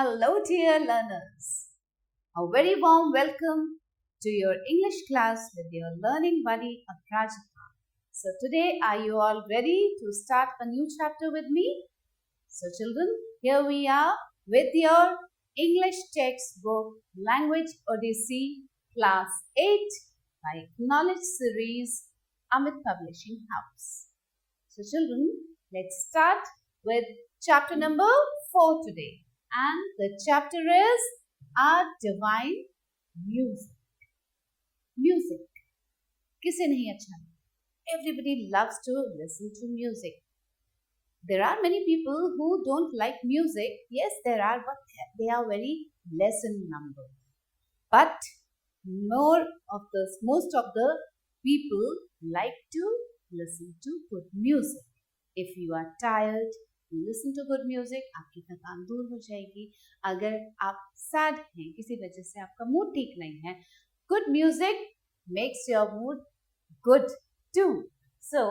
Hello, dear learners. A very warm welcome to your English class with your learning buddy Aprajita. So today, are you all ready to start a new chapter with me? So children, here we are with your English textbook Language Odyssey Class 8 by Knowledge Series Amit Publishing House. So children, let's start with chapter number 4 today. And the chapter is Our Divine Music. Music. किसे नहीं अच्छा लगता? Everybody loves to listen to music. There are many people who don't like music. Yes, there are, but they are very less in number. But most of the people like to listen to good music. If you are tired, listen to good music, आपकी थकान दूर हो जाएगी. अगर आप sad हैं, किसी वजह से आपका मूड ठीक नहीं है, good music makes your mood good too. So,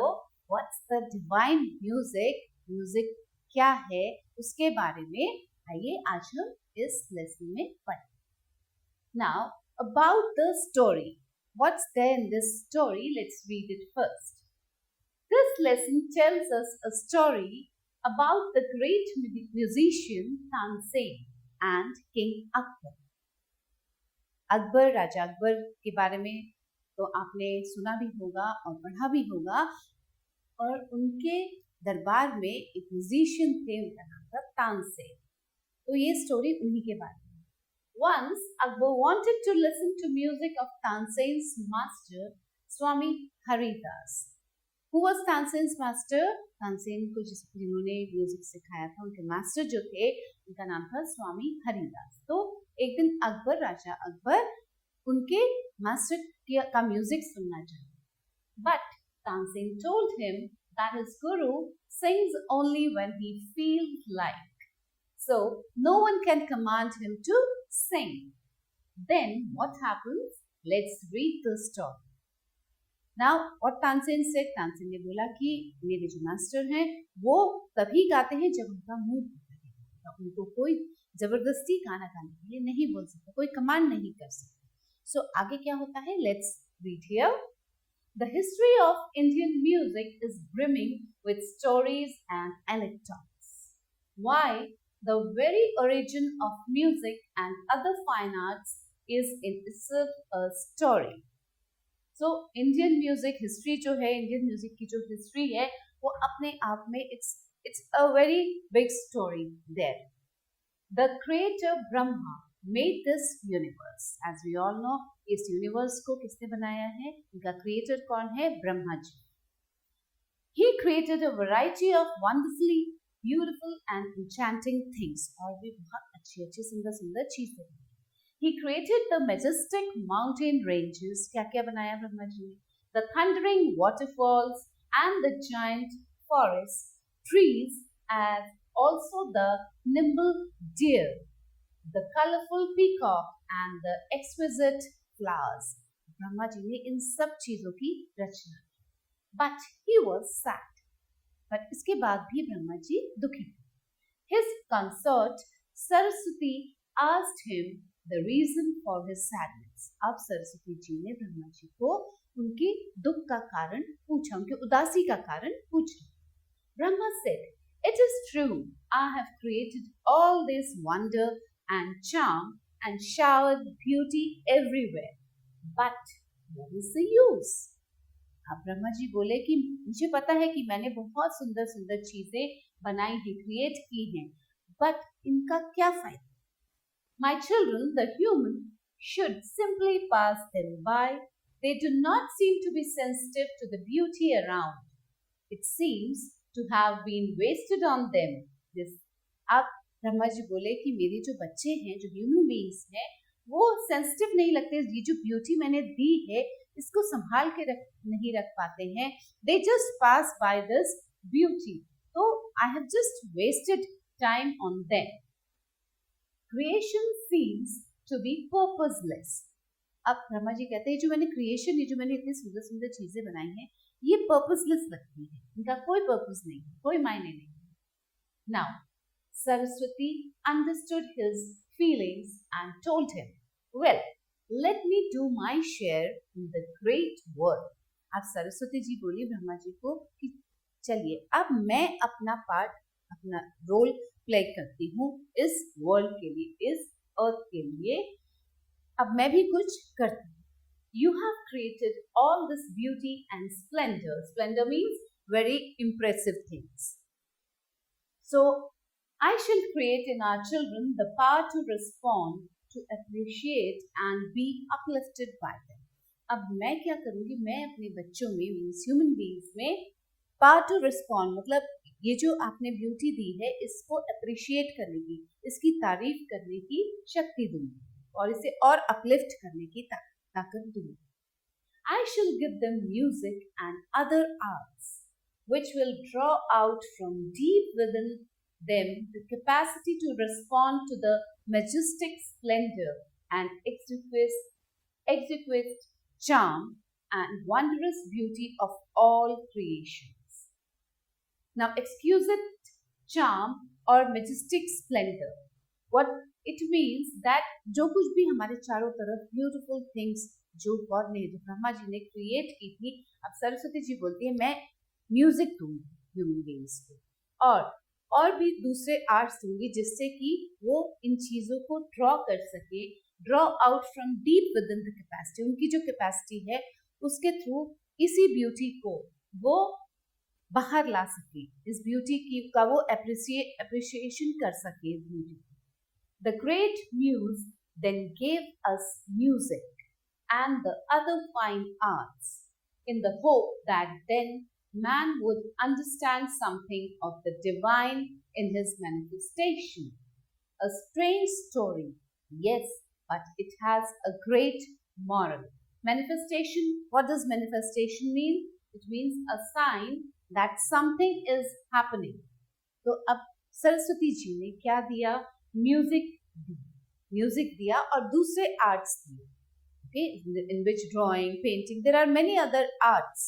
what's the divine music? Music क्या है? उसके बारे में आइए आज हम इस lesson में पढ़ें. Now, about the story. What's there in this story? Let's read it first. This lesson tells us a story about the great musician Tansen and King Akbar. Akbar, राजा अकबर के बारे में तो आपने सुना भी होगा और पढ़ा भी होगा. और उनके दरबार में एक म्यूजिशियन थे, उनका नाम था तानसेन. तो ये स्टोरी उन्हीं के बारे में. Once Akbar wanted to listen to music of Tansen's master Swami Haridas. Who was Tansen's master? Tansen को जिन्होंने म्यूजिक सिखाया था, उनके मास्टर जो थे, उनका नाम था स्वामी हरिदास. तो एक दिन अकबर, राजा अकबर, उनके मास्टर का म्यूजिक सुनना चाहे. But Tansen told him that his guru sings only when he feels like. So no one can command him to sing. Then what happens? Let's read the story. Now, what Tansen said, Tansen ने बोला कि मेरे जो master हैं वो तभी गाते हैं जब उनका मूड होता है. उनको कोई जबरदस्ती गाना गाने के लिए नहीं बोल सकता, कोई कमांड नहीं कर सकता. So आगे क्या होता है? Let's read here. The history of Indian music is brimming with stories and anecdotes. Why? The very origin of music and other fine arts is in itself a story. So Indian music history जो है, Indian music की जो history है, वो अपने आप में it's a very big story there. The creator Brahma made this universe. As we all know, इस universe को किसने बनाया है? इनका creator कौन है? Brahma ji. He created a variety of wonderfully beautiful and enchanting things. और भी बहुत अच्छी सुंदर सुंदर चीजें. He created the majestic mountain ranges. क्या बनाया ब्रह्मा जी ने? The thundering waterfalls and the giant forests, trees, and also the nimble deer, the colorful peacock, and the exquisite flowers. Brahma ji ने इन सब चीजों की रचना की. But he was sad. But इसके बाद भी ब्रह्मा जी दुखी थे. His consort Saraswati asked him the reason for his sadness. अब सरस्वती जी ने ब्रह्मा जी को उनके दुख का कारण पूछा, उनके उदासी का कारण पूछा. Brahma said, "It is true, I have created all this wonder and charm and showered beauty everywhere. But what is the use?" अब ब्रह्मा जी बोले कि मुझे पता है कि मैंने बहुत सुंदर सुंदर चीजें बनाई हैं, क्रिएट की हैं, बट इनका क्या फायदा? My children, the human, should simply pass them by. They do not seem to be sensitive to the beauty around. It seems to have been wasted on them. This. अब ब्रह्मा जी बोले कि मेरे जो बच्चे हैं, जो ह्यूमन बीइंग्स हैं, वो सेंसिटिव नहीं लगते. ये जो ब्यूटी मैंने दी है, इसको संभाल के नहीं रख पाते हैं. They just pass by this beauty. So I have just wasted time on them. Creation seems to be purposeless. अब ब्रह्मा जी कहते हैं जो मैंने क्रिएशन, ये जो मैंने इतनी सुंदर सुंदर चीजें बनाई हैं, ये पर्पसलेस लगती है, इनका कोई पर्पस नहीं है, कोई मायने नहीं है. Now, Saraswati understood his feelings and told him, well, let me do my share in the great world. अब सरस्वती जी बोली ब्रह्मा जी को कि चलिए अब मैं अपना पार्ट, अपना रोल प्ले करती हूँ इस वर्ल्ड के लिए, इस अर्थ के लिए, अब मैं भी कुछ करती हूँ. You have created all this beauty and splendor. Splendor means very impressive things. So I shall create in our children the power to respond, to appreciate and be uplifted by them. अब मैं क्या करूँगी, मैं अपने बच्चों में, means human beings में, power to respond मतलब ये जो आपने ब्यूटी दी है इसको अप्रिशिएट करने की, इसकी तारीफ करने की शक्ति दूंगी और इसे और अपलिफ्ट करने की ताकत दूंगी. I shall give them music and other arts which will draw out from deep within them the capacity to respond to the majestic splendor and exquisite charm and wondrous beauty of all creations. Now, exquisite charm or majestic splendor, what it means that जो कुछ भी हमारे चारों तरफ beautiful things जो God ने, जो ब्रह्मा जी ने क्रिएट की थी, अब सरस्वती जी बोलती है मैं म्यूजिक दूंगी ह्यूमन बीइंग्स को और भी दूसरे आर्ट्स दूंगी जिससे कि वो इन चीजों को ड्रॉ कर सके, draw out from deep with in the capacity, उनकी जो कैपेसिटी है उसके थ्रू इसी ब्यूटी को वो बाहर ला सके, इस ब्यूटी की का वो अप्रिसिएशन कर सके beauty. The great muse then gave us music and the other fine arts in the hope that then man would understand something of the divine in his manifestation. A strange story, yes, but it has a great moral. Manifestation, what does manifestation mean? It means a sign that something is happening. तो अब सरस्वती जी ने क्या दिया? Music दिया और दूसरे arts दिए. Okay, in which drawing, painting, there are many other arts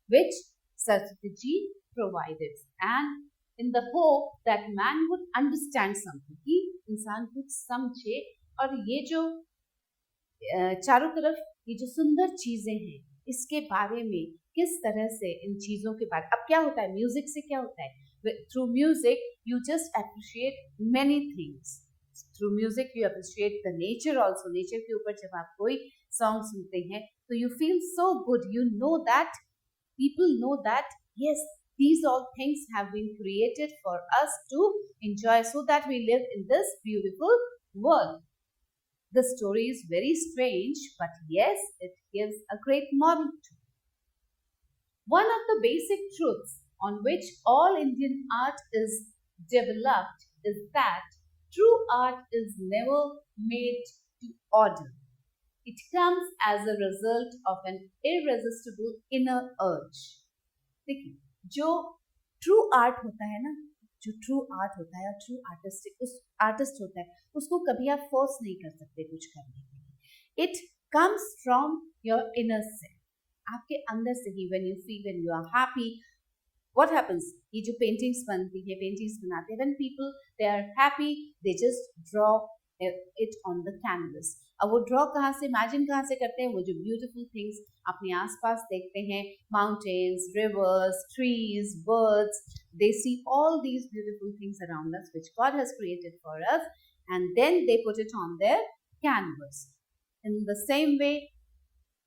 which Saraswati ji provided, and in the hope that man would understand something, कि इंसान कुछ समझे और ये जो चारों तरफ ये जो सुंदर चीजें हैं इसके बारे में किस तरह से इन चीजों के बारे. अब क्या होता है म्यूजिक से, क्या होता है, through music you just appreciate many things. Through music you appreciate the nature also. Nature के ऊपर जब आप कोई सॉन्ग सुनते हैं तो you feel so good, you know that people know that yes, these all things have been created for us to enjoy so that we live in this beautiful world. The story is very strange, but yes, it gives a great moral too. One of the basic truths on which all Indian art is developed is that true art is never made to order. It comes as a result of an irresistible inner urge. देखिए, जो true art होता है ना, जो true art होता है, true artist होता है, उसको कभी आप फोर्स नहीं कर सकते कुछ करने के लिए. It comes from your inner self, आपके अंदर से ही. When you are happy, what happens, ये जो पेंटिंग्स बनती है, पेंटिंग्स बनाते हैं, when people they are happy, they just draw it on the canvas. अब वो ड्रॉ कहाँ से, इमेजिन कहाँ से करते हैं, वो जो ब्यूटीफुल थिंग्स अपने आसपास देखते हैं, mountains, reverse, trees, birds, they see all these beautiful things around us which God has created for us, and then they put it on their canvas. In the same way,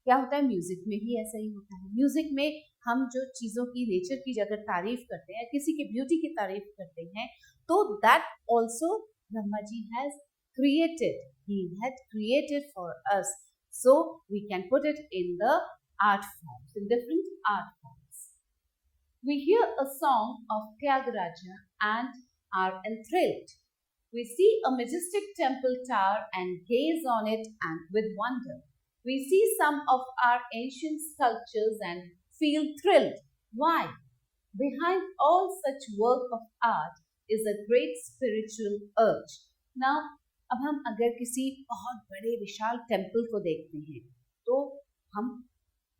क्या होता है music में भी ऐसा ही होता है. Music में हम जो चीज़ों की, नेचर की अगर तारीफ करते हैं, किसी की ब्यूटी की तारीफ करते हैं, तो that also Brahma ji has created. He had created for us, so we can put it in the art forms, in different art forms. We hear a song of Tyagaraja and are enthralled. We see a majestic temple tower and gaze on it and with wonder. We see some of our ancient sculptures and feel thrilled. Why? Behind all such work of art is a great spiritual urge. Now, अब हम अगर किसी बहुत बड़े विशाल temple को देखते हैं तो हम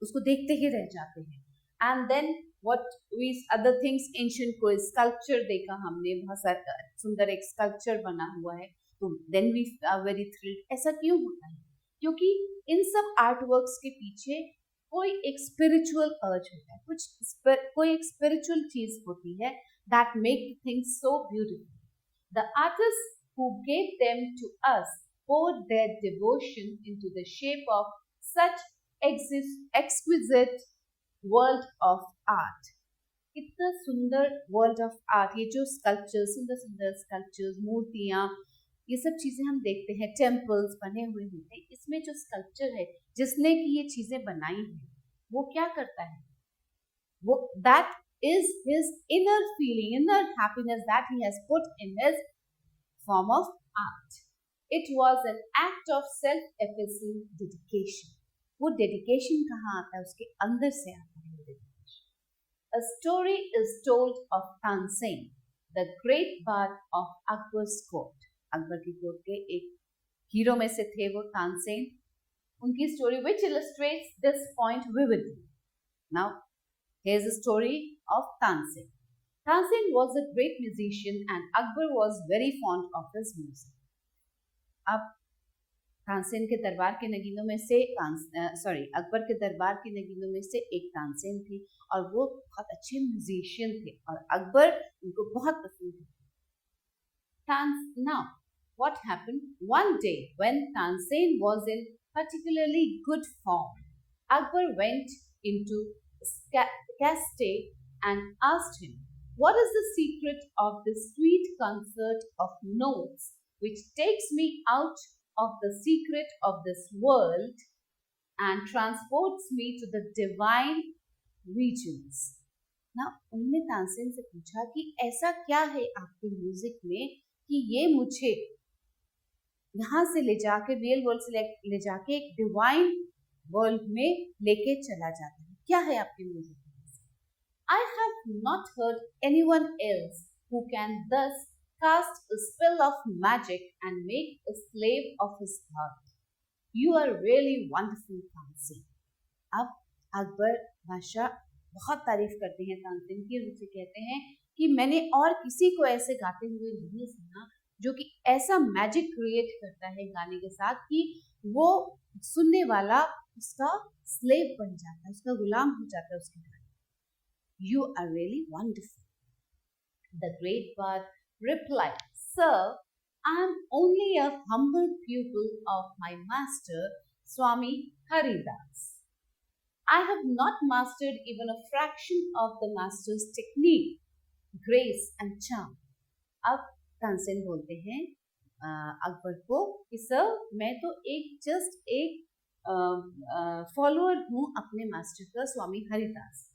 उसको देखते ही रह जाते हैं. And then what we other things ancient कोई sculpture देखा हमने, बहुत सारा सुंदर एक sculpture बना हुआ है, तो then we are very thrilled. ऐसा क्यों होता है? क्योंकि इन सब आर्ट वर्क्स के पीछे कोई एक स्पिरिचुअल अर्ज होता है, कोई एक स्पिरिचुअल चीज होती है that make things so beautiful. The artists who gave them to us poured their devotion into the shape of such exquisite world of art. कितना सुंदर वर्ल्ड ऑफ आर्ट, ये जो स्कल्पचर्स, सुंदर सुंदर स्कल्पचर्स, मूर्तियाँ, ये सब चीजें हम देखते हैं, टेम्पल्स बने हुए होते हैं, इसमें जो स्कल्पचर है जिसने की ये चीजें बनाई हैं, वो क्या करता है, वो that is his inner feeling, inner happiness that he has put in his form of art. It was an act of self-effacing dedication. वो dedication कहाँ आता है, उसके अंदर से आता है dedication. A story is told of Tansen, the great bard of Akbar's court. Akbar की कोर्ट के एक हीरो में से थे वो तानसेन. उनकी story which illustrates this point vividly. Now, here's the story of Tansen. Tansen was a great musician and Akbar was very fond of his music. अब तानसेन के दरबार के नगीनों में से अकबर के दरबार के नगीनों में से एक तानसेन थे और वो बहुत अच्छे म्यूजिशियन थे और अकबर उनको बहुत पसंद थे. Now, what happened? One day when Tansen was in particularly good form, Akbar went into Castile and asked him, what is the secret of this sweet concert of notes which takes me out of the secret of this world and transports me to the divine regions? Now, उन्होंने तानसेन से पूछा कि ऐसा क्या है आपके music में कि ये मुझे यहाँ से ले जाके रियल वर्ल्ड से ले जाके एक डिवाइन वर्ल्ड में लेके चला जाता है, क्या है आपके म्यूजिक में? I have not heard anyone else who can thus cast a spell of magic and make a slave of his heart. You are really wonderful, Tansen. अब अकबर बादशाह बहुत तारीफ करते हैं तानसेन की, उनसे कहते हैं कि मैंने और किसी को ऐसे गाते हुए नहीं सुना जो कि ऐसा मैजिक क्रिएट करता है गाने के साथ कि वो सुनने वाला उसका स्लेव बन जाता है, उसका गुलाम हो जाता है उसके गाने. You are really wonderful. The great bard replied, Sir, I am only a humble pupil of my master, Swami Haridas. I have not mastered even a fraction of the master's technique, grace and charm. अब तानसेन बोलते हैं अकबर को कि sir मैं तो एक follower हूँ अपने मास्टर का, स्वामी हरिदास.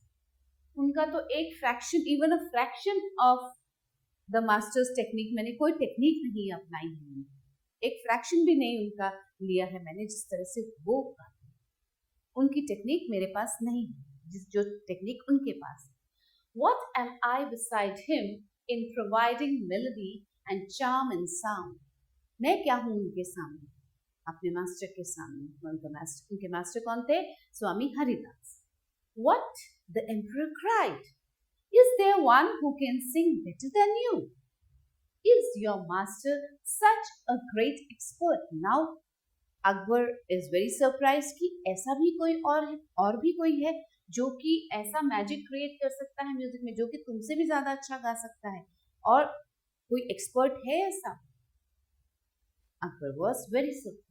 उनका तो एक fraction, even a fraction of the masters technique, मैंने कोई टेक्निक नहीं अपनाई है, एक फ्रैक्शन भी नहीं उनका लिया है मैंने, जिस तरह से वो गाते हैं उनकी टेक्निक मेरे पास नहीं है, जो टेक्निक उनके पास है. What am I beside him in providing melody and charm and sound? मैं क्या हूँ उनके सामने, अपने मास्टर के सामने. उनके मास्टर कौन थे? स्वामी Haridas. What? The emperor cried. Is there one who can sing better than you? Is your master such a great expert? Now, Akbar is very surprised कि ऐसा भी कोई और भी कोई है जो कि ऐसा मैजिक क्रिएट कर सकता है म्यूजिक में, जो कि तुमसे भी ज्यादा अच्छा गा सकता है, और कोई एक्सपर्ट है ऐसा? Akbar was very surprised.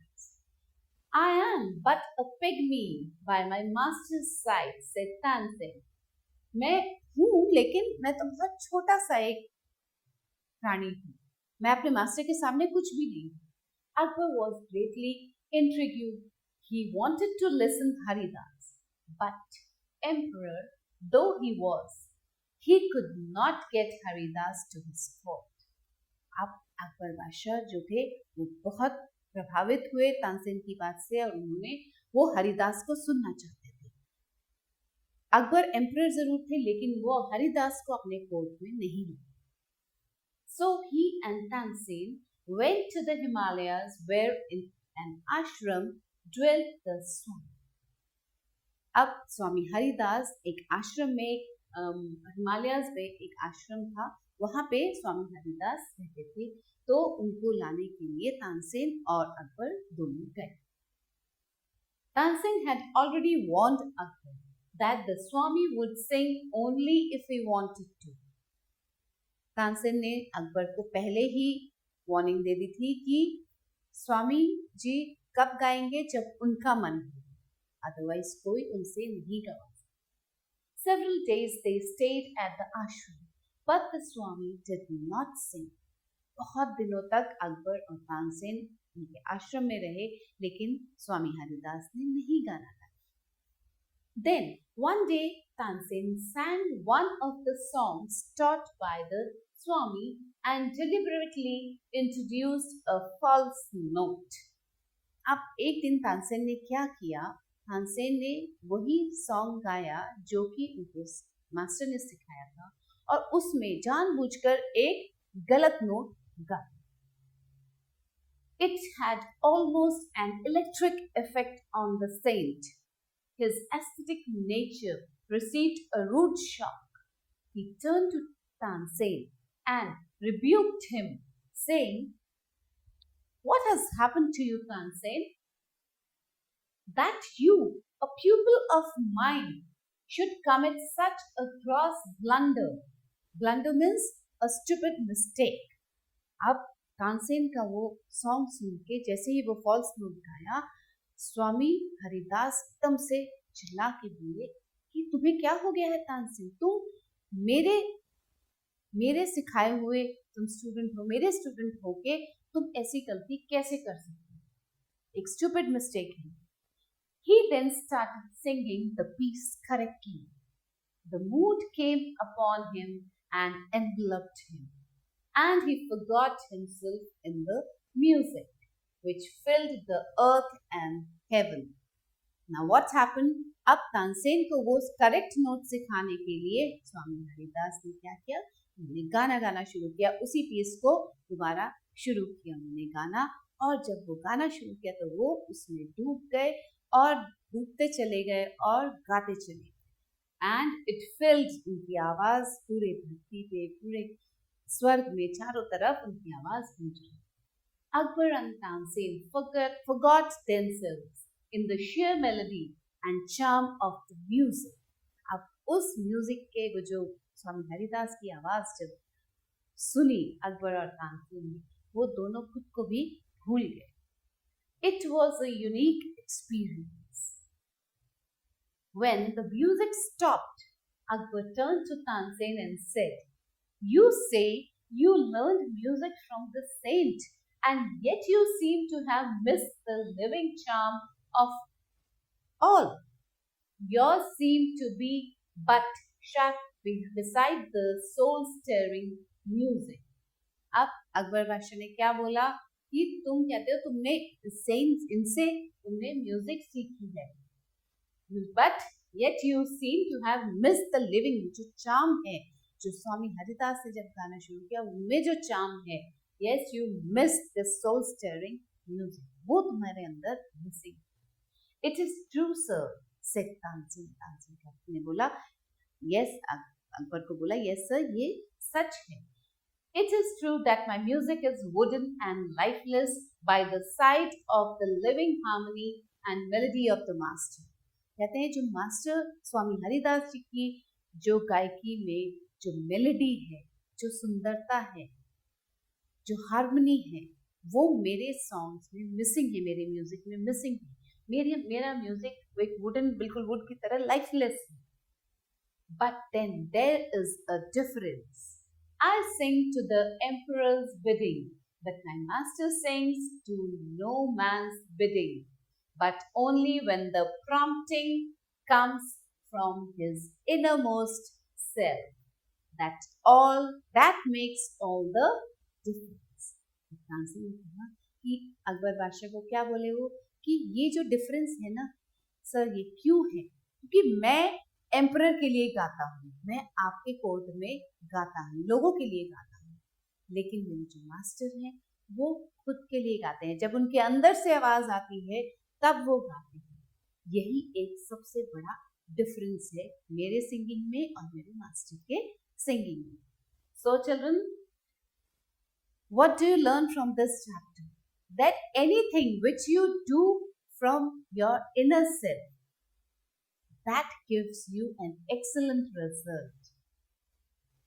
I am but a pygmy by my master's side, said Tansen. मैं हूँ लेकिन मैं तो बहुत छोटा सा एक प्राणी हूँ, मैं अपने मास्टर के सामने कुछ भी नहीं. Akbar was greatly intrigued. He wanted to listen Haridas, but emperor though he was, he could not get Haridas to his court. अब अकबर बादशाह जो थे वो बहुत प्रभावित हुए तानसेन की बात से और उन्होंने वो हरिदास को सुनना चाहते थे. अकबर एम्परर जरूर थे लेकिन वो हरिदास को अपने कोर्ट में नहीं लिए. So he and Tansen went to the Himalayas where in an ashram dwelt the Swami. अब स्वामी हरिदास एक आश्रम में हिमालयाज में एक आश्रम था, वहां पे स्वामी हरिदास रहते थे, तो उनको लाने के लिए तानसेन और अकबर दोनों गए। Tansen had already warned Akbar that the Swami would sing only if he wanted to. Tansen ने अकबर को पहले ही वार्निंग दे दी थी कि स्वामी जी कब गाएंगे, जब उनका मन हो, अदरवाइज कोई उनसे नहीं गवा। Several days they stayed at the ashram, but the Swami did not sing. बहुत दिनों तक अकबर और तानसेन उनके आश्रम में रहे, लेकिन स्वामी हरिदास ने नहीं गाना गाया। Then one day Tansen sang one of the songs taught by the Swami and deliberately introduced a false note. अब एक दिन तानसेन ने क्या किया, तानसेन ने वही सॉन्ग गाया जो कि उनको मास्टर ने सिखाया था, और उसमें जानबूझकर एक गलत नोट गाया। It had almost an electric effect on the saint. His aesthetic nature received a rude shock. He turned to Tansen and rebuked him, saying, "What has happened to you, Tansen? That you, a pupil of mine, should commit such a gross blunder." Blunder means a stupid mistake. अब तानसेन का वो song सुन के जैसे ही वो false note गाया, स्वामी हरिदास एकदम से चिल्ला के बोले कि तुम्हें क्या हो गया है तानसेन, तुम मेरे सिखाए हुए तुम स्टूडेंट हो, मेरे स्टूडेंट हो के तुम ऐसी गलती कैसे कर सकते हो, एक स्टूपिड मिस्टेक है। He then started singing the piece correctly. The mood came upon him and enveloped him, and he forgot himself in the music, which filled the earth and heaven. Now what happened? अब तानसेन को वो correct note सिखाने के लिए स्वामी हरिदास ने क्या किया, उन्होंने गाना गाना शुरू किया, उसी पीस को दोबारा शुरू किया उन्होंने गाना, और जब वो गाना शुरू किया तो वो उसमें डूब गए और डूबते चले गए और गाते चले गए, एंड इट फिल्ड, उनकी आवाज पूरे धरती पे, पूरे स्वर्ग में चारों तरफ उनकी आवाज गूंज रही। Akbar and Tansen forgot themselves in the sheer melody and charm of the music. अब उस म्यूजिक के वो जो स्वामी हरिदास की आवाज जब सुनी अकबर और तानसेन ने, वो दोनों खुद को भी भूल गए। It was a unique experience. When the music stopped, Akbar turned to Tansen and said, "You say you learned music from the saint, and yet you seem to have missed the living charm of all. Yours seem to be but shack beside the soul-stirring music." अब अकबर बादशाह ने क्या बोला कि तुम कहते हो तुमने इनसे तुमने म्यूजिक सीखी है, but yet you seem to have missed the living, जो चार्म है, जो स्वामी हरिदास ने जब गाना शुरू किया उनमें जो चार्म है, yes you missed the soul stirring music, वो तुम्हारे अंदर missing. It is true sir, said Tansen ने बोला, yes, अकबर को बोला, yes sir, ये सच है। It is true that my music is wooden and lifeless by the side of the living harmony and melody of the master. कहते हैं जो master स्वामी हरिदास जी की जो गायकी में जो मेलोडी है, जो सुंदरता है, जो हार्मनी है, वो मेरे सॉन्ग्स में मिसिंग है, मेरे म्यूजिक में मिसिंग है। मेरा म्यूजिक एक वुडन, बिल्कुल वुड की तरह लाइफलेस है। But then there is a difference. I sing to the emperor's bidding, but my master sings to no man's bidding, but only when the prompting comes from his innermost self. That makes all the difference. Tansen ने कहा कि अकबर बादशाह को क्या बोले वो कि ये जो डिफरेंस है ना सर, ये क्यों है? क्योंकि मैं एम्परर के लिए गाता हूँ, मैं आपके कोर्ट में गाता हूँ, लोगों के लिए गाता हूँ, लेकिन मेरे जो मास्टर हैं वो खुद के लिए गाते हैं। जब उनके अंदर से आवाज आती है तब वो गाते हैं। यही एक सबसे बड़ा डिफरेंस है मेरे सिंगिंग में और मेरे मास्टर के सिंगिंग में. So children, what do you learn from this chapter? That anything which you do from your inner self, that gives you an excellent result.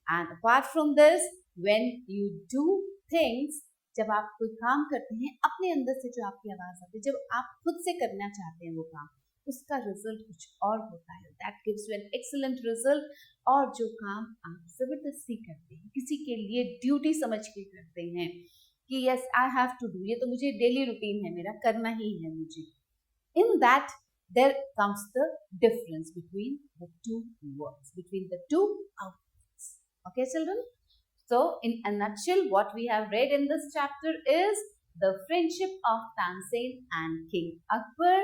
And apart from this, when you do things, जब आप कोई काम करते हैं अपने अंदर से जो आपकी आवाज आती है, जब आप खुद से करना चाहते हैं वो काम, उसका रिजल्ट कुछ और होता है. That gives you an excellent result. और जो काम आप जबरदस्ती करते हैं, किसी के लिए ड्यूटी समझ के करते हैं कि yes I have to do, ये तो मुझे डेली रूटीन है, मेरा करना ही है मुझे, in that there comes the difference between the two words, between the two outputs. Okay, children? So, in a nutshell, what we have read in this chapter is the friendship of Tansen and King Akbar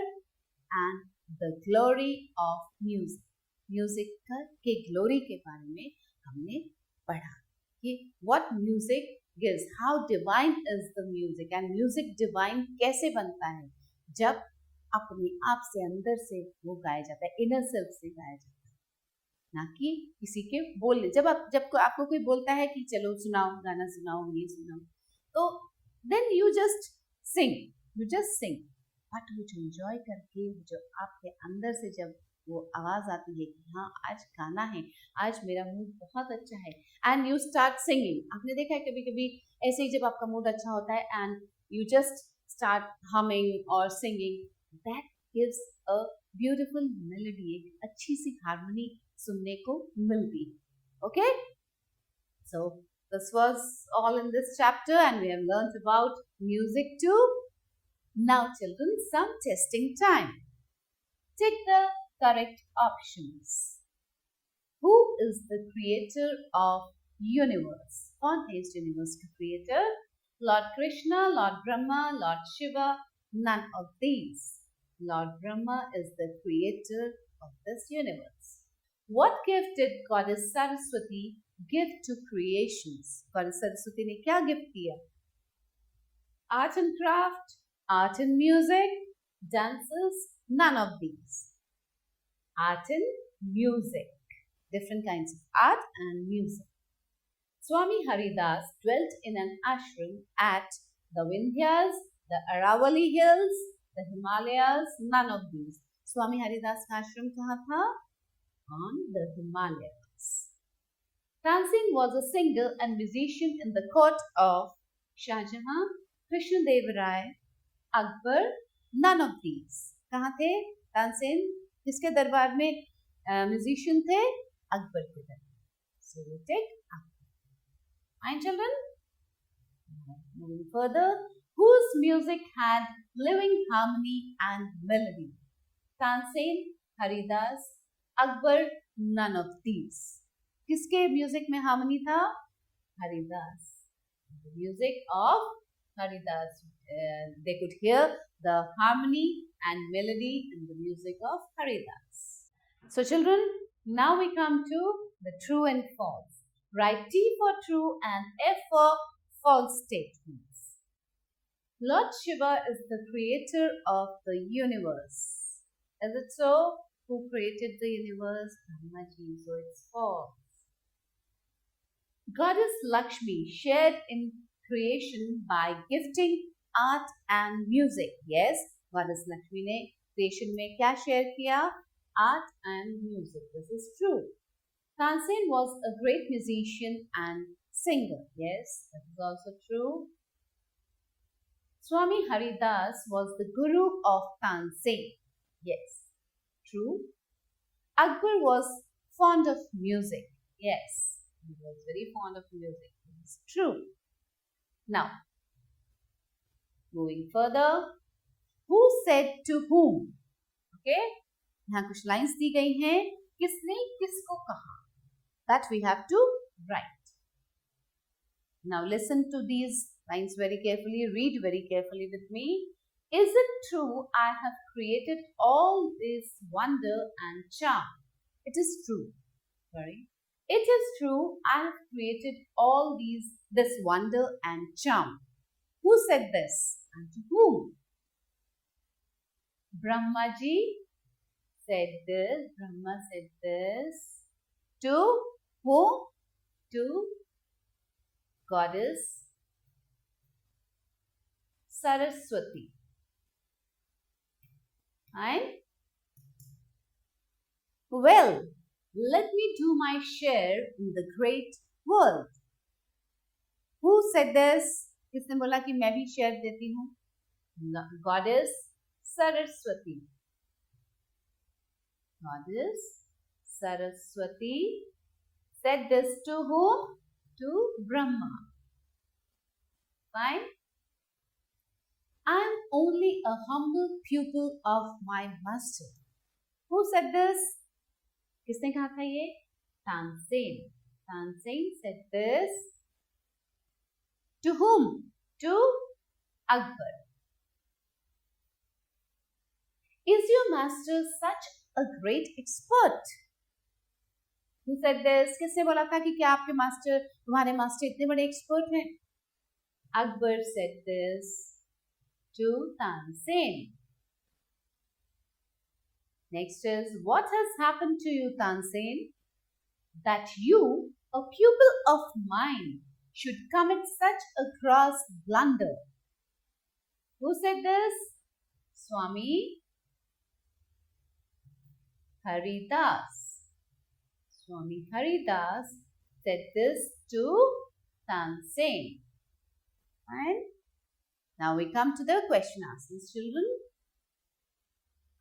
and the glory of music. Music के glory के बारे में हमने पढ़ा कि what music gives, how divine is the music, and music divine कैसे बनता है जब अपने आप से अंदर से वो गाया जाता है, इनर सेल्फ से गाया जाता है, ना कि किसी के बोलने. जब आपको कोई बोलता है कि चलो सुनाओ, गाना सुनाओ, ये सुनाओ, तो then you just sing. But वो जो एंजॉय करके, जो आपके अंदर से जब वो आवाज आती है कि हाँ आज गाना है, आज मेरा मूड बहुत अच्छा है, एंड यू स्टार्ट सिंगिंग. आपने देखा है कभी कभी ऐसे ही जब आपका मूड अच्छा होता है and you just start humming और singing, that gives a beautiful melody, एक अच्छी सी हार्मनी सुनने को मिलती है. Okay, so this was all in this chapter and we have learned about music too. Now children, some testing time. Take the correct options. Who is the creator of universe? कौन है इस universe का creator? Lord Krishna, Lord Brahma, Lord Shiva? None of these. Lord Brahma is the creator of this universe. What gift did Goddess Saraswati give to creations? Goddess Saraswati ने क्या gift किया? Art and craft, art and music, dances, none of these. Art and music. Different kinds of art and music. Swami Haridas dwelt in an ashram at the Vindhyas, the Aravalli Hills, the Himalayas, none of these. Swami Haridas का आश्रम कहाँ था? On the Himalayas. Tansen was a singer and musician in the court of Shah Jahan, Krishna Dev Rai, Akbar, none of these. कहाँ थे तानसेन? किसके दरबार में musician थे? अकबर के दरबार. So we take Akbar. Fine children? Moving further, whose music had living harmony and melody? Tansen, Haridas, Akbar, none of these. किसके music में हार्मनी था? Haridas. The music of Haridas. They could hear the harmony and melody in the music of Haridas. So children, now we come to the true and false. Write T for true and F for false statements. Lord Shiva is the creator of the universe. Is it so? Who created the universe? Brahmaji. So it's false. Goddess Lakshmi shared in creation by gifting art and music. Yes, Goddess Lakshmi ने creation में क्या share किया? Art and music. This is true. Tansen was a great musician and singer. Yes, that is also true. Swami Haridas was the guru of Tansen. Yes, true. Akbar was fond of music. Yes, he was very fond of music. It's true. Now, moving further, who said to whom? Okay, यहाँ कुछ lines दी गई हैं. किसने किसको कहा? That we have to write. Now listen to these lines very carefully. Read very carefully with me. Is it true I have created all this wonder and charm? It is true. Sorry. It is true I have created all this wonder and charm. Who said this? And to whom? Brahmaji said this, Brahma said this to whom? To goddess Saraswati. And well, let me do my share in the great world. Who said this? किसने बोला कि मैं भी share देती हूँ? Goddess Saraswati. Goddess Saraswati said this to whom? To Brahma. Fine. I am only a humble pupil of my master. Who said this? किसने कहा था ये? Tansen. Tansen said this to whom? To Akbar. Is your master such a great expert? Who said this? किसने बोला था कि क्या आपके मास्टर, तुम्हारे मास्टर इतने बड़े एक्सपर्ट हैं? Akbar said this to Tansen. Next is, what has happened to you, Tansen, that you, a pupil of mine, should commit such a gross blunder? Who said this? Swami Haridas. Swami Haridas said this to Tansen. And now we come to the question answers, children.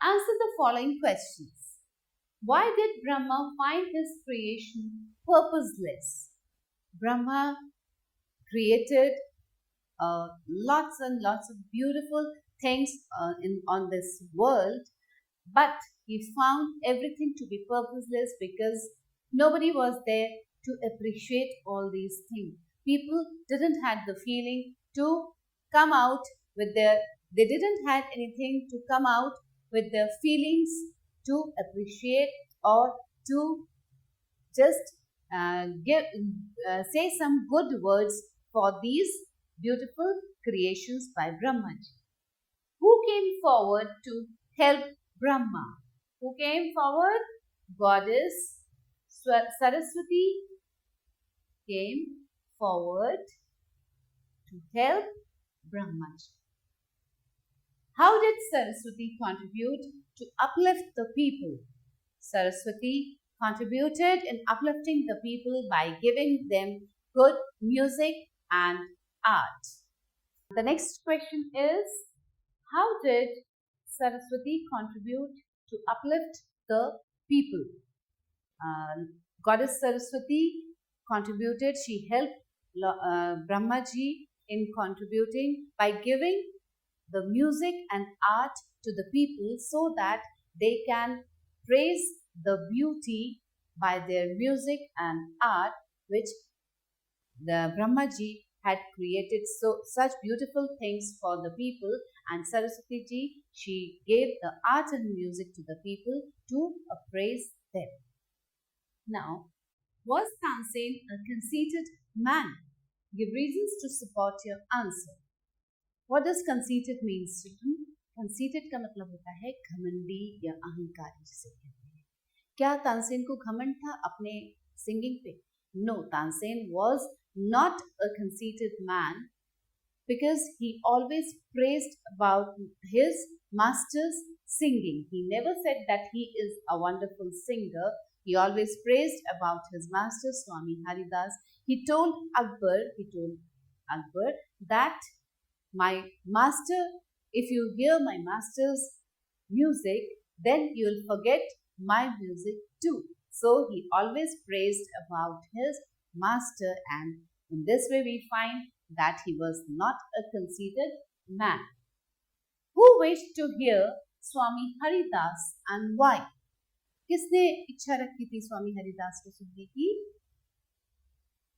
Answer the following questions. Why did Brahma find his creation purposeless? Brahma created lots and lots of beautiful things on this world, but he found everything to be purposeless because nobody was there to appreciate all these things. People didn't have the feeling to come out with they didn't have anything to come out with their feelings to appreciate or to just say some good words for these beautiful creations by Brahmaji. Who came forward to help Brahma? Who came forward? Goddess Saraswati came forward to help Brahmaji. How did Saraswati contribute to uplift the people? Saraswati contributed in uplifting the people by giving them good music and art. The next question is, how did Saraswati contribute to uplift the people? Goddess Saraswati contributed, she helped Brahmaji in contributing by giving the music and art to the people so that they can praise the beauty by their music and art which the Brahmaji had created such beautiful things for the people, and Saraswati ji, she gave the art and music to the people to praise them. Now, was Tansen a conceited man? Give reasons to support your answer. What does conceited means, children? Conceited का मतलब होता है घमंडी या अहंकारी जिसे कहते हैं. क्या तानसेन को घमंड था अपने सिंगिंग पे? No, Tansen was not a conceited man because he always praised about his master's singing. He never said that he is a wonderful singer. He always praised about his master, Swami Haridas. He told Akbar that my master, if you hear my master's music, then you will forget my music too. So he always praised about his master, and in this way we find that he was not a conceited man. Who wished to hear Swami Haridas and why? किसने इच्छा रखी थी स्वामी हरिदास को सुनने की?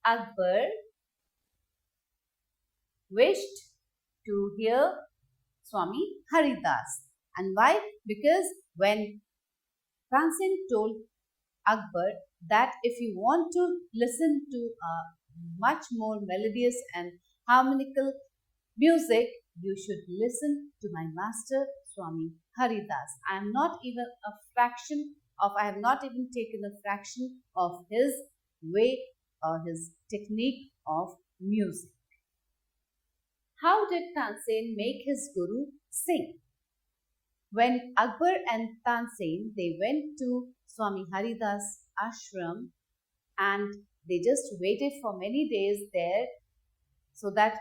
Akbar wished to hear Swami Haridas. And why? Because when Tansen told Akbar that if you want to listen to a much more melodious and harmonical music, you should listen to my master Swami Haridas. I am not even a fraction of, I have not even taken a fraction of his way or his technique of music. How did Tansen make his guru sing? When Akbar and Tansen, they went to Swami Haridas ashram and they just waited for many days there so that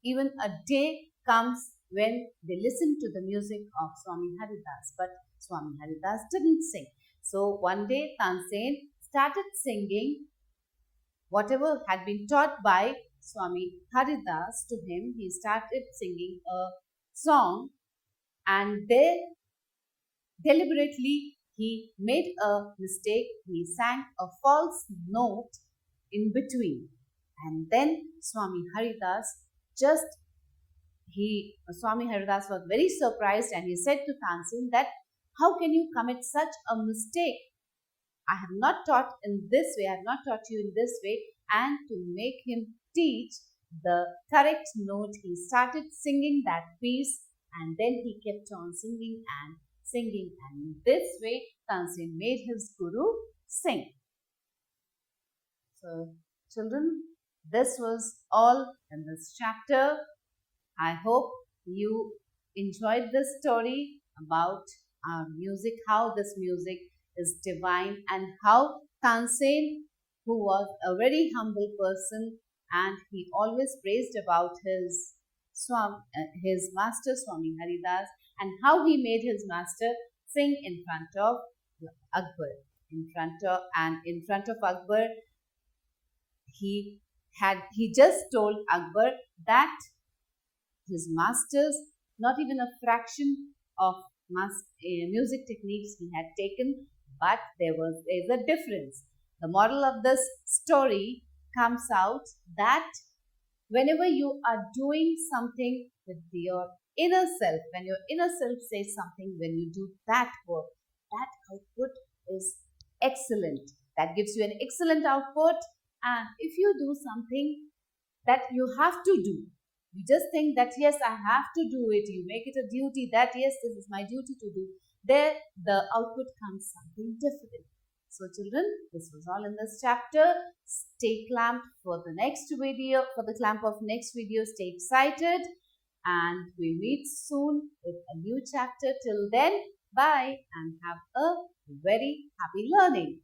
even a day comes when they listen to the music of Swami Haridas, but Swami Haridas didn't sing. So one day Tansen started singing whatever had been taught by Swami Haridas to him. He started singing a song, and there deliberately he made a mistake. He sang a false note in between, and then Swami Haridas just Swami Haridas was very surprised, and he said to Tansen that how can you commit such a mistake? I have not taught in this way, I have not taught you in this way. And to make him teach the correct note, he started singing that piece, and then he kept on singing and singing, and in this way Tansen made his guru sing. So children, this was all in this chapter. I hope you enjoyed this story about our music, how this music is divine, and how Tansen, who was a very humble person, and he always praised about his master Swami Haridas, and how he made his master sing in front of Akbar. In front of Akbar, he just told Akbar that his masters, not even a fraction of music techniques he had taken, but there is a difference. The moral of this story comes out that whenever you are doing something with your inner self, when your inner self says something, when you do that work, that output is excellent. That gives you an excellent output. And if you do something that you have to do, you just think that yes, I have to do it, you make it a duty that yes, this is my duty to do, there the output comes something different. So children, this was all in this chapter. Stay clamped for the next video, for the clamp of next video. Stay excited, and we'll meet soon with a new chapter. Till then, bye and have a very happy learning.